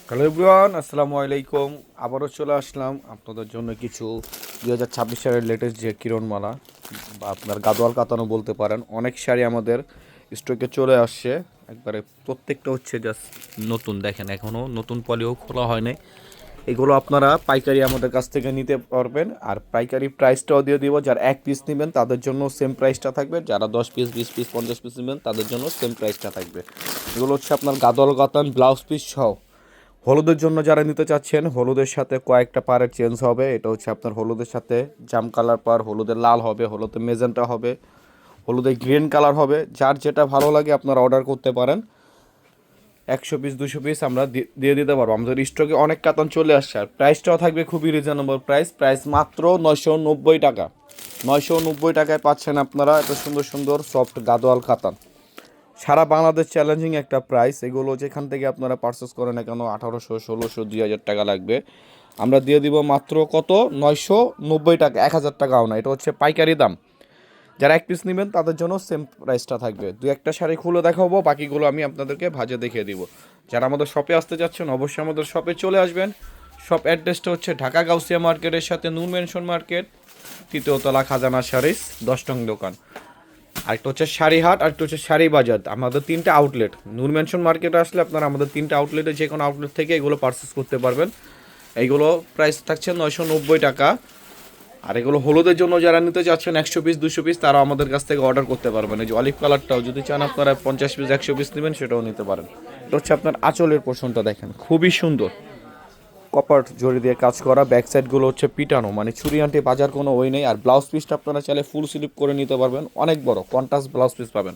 Hello everyone, আসসালামু আলাইকুম। আবারও চলে আসলাম আপনাদের জন্য কিছু 2026 সালের লেটেস্ট যে কিরণমালা বা আপনার গাদোয়াল কাতানো বলতে পারেন, অনেক শাড়ি আমাদের স্টকে চলে আসছে। একবারে প্রত্যেকটা হচ্ছে জাস্ট নতুন, দেখেন এখনও নতুন পলিও খোলা হয়নি। এগুলো আপনারা পাইকারি আমাদের কাছ থেকে নিতে পারবেন, আর পাইকারি প্রাইসটাও দিয়ে দিব। যারা এক পিস নেবেন তাদের জন্য সেম প্রাইসটা থাকবে, যারা 10 পিস 20 পিস 50 পিস নেবেন তাদের জন্য সেম প্রাইসটা থাকবে। এগুলো হচ্ছে আপনার গাদোয়াল কাতান ব্লাউজ পিস সহ। হলুদের জন্য যারা নিতে চাচ্ছেন, হলুদের সাথে কয়েকটা পাড়ের চেঞ্জ হবে। এটা হচ্ছে আপনার হলুদের সাথে জাম কালার পার, হলুদের লাল হবে, হলুদের মেজেন্টা হবে, হলুদের গ্রিন কালার হবে। যার যেটা ভালো লাগে আপনারা অর্ডার করতে পারেন। 100 পিস 200 পিস আমরা দিয়ে দিতে পারবো। আমাদের স্টকে অনেক কাতান চলে আসছে, আর প্রাইসটাও থাকবে খুবই রিজনেবল প্রাইস মাত্র 990 টাকা। 990 টাকায় পাচ্ছেন আপনারা এত সুন্দর সুন্দর সফট গাদোয়াল কাতান। সারা বাংলাদেশ চ্যালেঞ্জিং একটা প্রাইস। এগুলো যেখান থেকে আপনারা পারচেস করেন না কেন 1800 1600 2000 টাকা লাগবে, আমরা দিয়ে দিব মাত্র কত 990 টাকা। 1000 টাকাও না, এটা হচ্ছে পাইকারি দাম। যারা এক পিস নেবেন তাদের জন্য সেম প্রাইসটা থাকবে। দু একটা শাড়ি খুলে দেখাবো, বাকিগুলো আমি আপনাদেরকে ভাজে দেখিয়ে দিব। যারা আমাদের শপে আসতে যাচ্ছেন অবশ্যই আমাদের শপে চলে আসবেন। শপ অ্যাড্রেসটা হচ্ছে ঢাকা গাউসিয়া মার্কেটের সাথে নূর মেনশন মার্কেট, তৃতীয়তলা, খাজানা শাড়িস, 10 নং দোকান। আরেকটা হচ্ছে শাড়িহাট, আরেকটা হচ্ছে শাড়ি বাজার। আমাদের 3টে আউটলেট। নূর মেনশন মার্কেটে আসলে আপনারা আমাদের 3টে আউটলেটে যে কোনো আউটলেট থেকে এগুলো পারচেস করতে পারবেন। এইগুলো প্রাইস থাকছে 990 টাকা। আর এগুলো হলুদের জন্য যারা নিতে চাচ্ছেন 100 পিস 200 পিস, তারা আমাদের কাছ থেকে অর্ডার করতে পারবেন। এই যে অলিভ কালারটাও যদি চান আপনারা 50 পিস 100 পিস নেবেন, সেটাও নিতে পারেন। এটা হচ্ছে আপনার আঁচলের পোর্শনটা, দেখেন খুবই সুন্দর, কপার জড়ি দিয়ে কাজ করা। ব্যাক সাইডগুলো হচ্ছে পিটানো, মানে ছুরি আনটি বাজার কোনো ওই নেই। আর ব্লাউজ পিসটা আপনারা চাইলে ফুল স্লিপ করে নিতে পারবেন, অনেক বড় কন্ট্রাস্ট ব্লাউজ পিস পাবেন।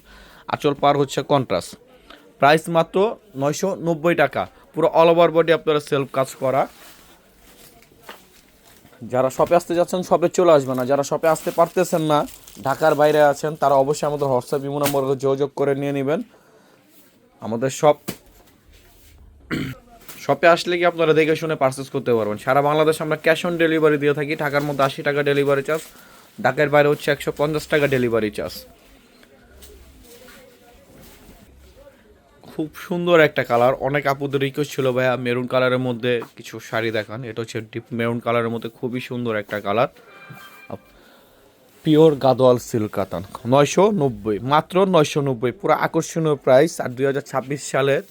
আঁচল পার হচ্ছে কন্ট্রাস্ট। প্রাইস মাত্র 990 টাকা। পুরো অল ওভার বডি আপনারা সেলফ কাজ করা। যারা শপে আসতে যাচ্ছেন শপে চলে আসবেন, না যারা শপে আসতে পারতেছেন না, ঢাকার বাইরে আছেন, তারা অবশ্যই আমাদের হোয়াটসঅ্যাপ ইমো নম্বরে যোগাযোগ করে নিয়ে নেবেন। আমাদের শপে আসলে কি আপনারা দেখে শুনে পারচেস করতে পারবেন। সারা বাংলাদেশ আমরা ক্যাশ অন ডেলিভারি দিয়ে থাকি। ঢাকার মধ্যে 80 টাকা ডেলিভারি চার্জ, ঢাকার বাইরে হচ্ছে 150 টাকা ডেলিভারি চার্জ। খুব সুন্দর একটা কালার, অনেক আপুদের রিকোয়েস্ট ছিল ভাইয়া মেরুন কালারের মধ্যে কিছু শাড়ি দেখান। এটা হচ্ছে ডিপ মেরুন কালারের মধ্যে খুবই সুন্দর একটা কালার, পিওর গাদোয়াল সিল্ক কাতান। 990, মাত্র 990, পুরো আকর্ষণীয় প্রাইস। আর 2026 সালের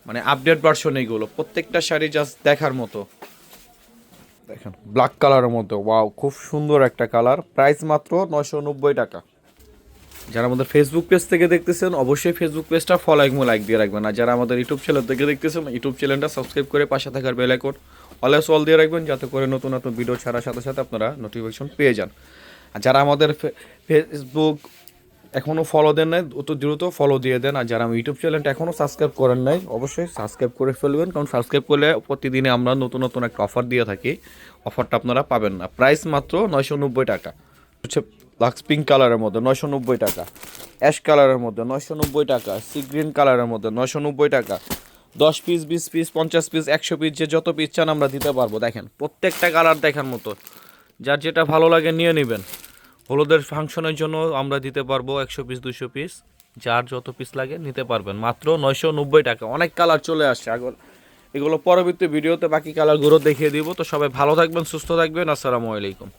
মানে আপডেট ভার্সন এইগুলো, প্রত্যেকটা শাড়ি জাস্ট দেখার মতো। দেখেন ব্ল্যাক কালারের মধ্যে, ওয়াও খুব সুন্দর একটা কালার। প্রাইস মাত্র 990 টাকা। যারা আমাদের ফেসবুক পেজ থেকে দেখতেছেন অবশ্যই ফেসবুক পেজটা ফলো এবং লাইক দিয়ে রাখবেন। আর যারা আমাদের ইউটিউব চ্যানেল থেকে দেখতেছেন ইউটিউব চ্যানেলটা সাবস্ক্রাইব করে পাশে থাকার বেল আইকন অলওয়েজ অল দিয়ে রাখবেন, যাতে করে নতুন নতুন ভিডিও ছাড়ার সাথে সাথে আপনারা নোটিফিকেশন পেয়ে যান। আর যারা আমাদের ফেসবুক এখনও ফলো দেন নাই, অত দ্রুত ফলো দিয়ে দেন। আর যারা ইউটিউব চ্যানেলটা এখনও সাবস্ক্রাইব করেন নাই অবশ্যই সাবস্ক্রাইব করে ফেলবেন, কারণ সাবস্ক্রাইব করলে প্রতিদিনে আমরা নতুন নতুন একটা অফার দিয়ে থাকি। অফারটা আপনারা পাবেন না। প্রাইস মাত্র 990 টাকা। হচ্ছে লাক্স পিঙ্ক কালারের মধ্যে 990 টাকা, অ্যাশ কালারের মধ্যে 990 টাকা, সি গ্রিন কালারের মধ্যে 990 টাকা। 10 পিস 20 পিস 50 পিস 100 পিস যে যত পিস চান আমরা দিতে পারবো। দেখেন প্রত্যেকটা কালার দেখার মতো, যার যেটা ভালো লাগে নিয়ে নেবেন। হলুদের ফাংশনের জন্য আমরা দিতে পারবো 100 পিস 200 পিস, যার যত পিস লাগে নিতে পারবেন। মাত্র 990 টাকা। অনেক কালার চলে আসছে, এগুলো পরবর্তী ভিডিওতে বাকি কালারগুলো দেখিয়ে দিব। তো সবাই ভালো থাকবেন, সুস্থ থাকবেন। আসসালামু আলাইকুম।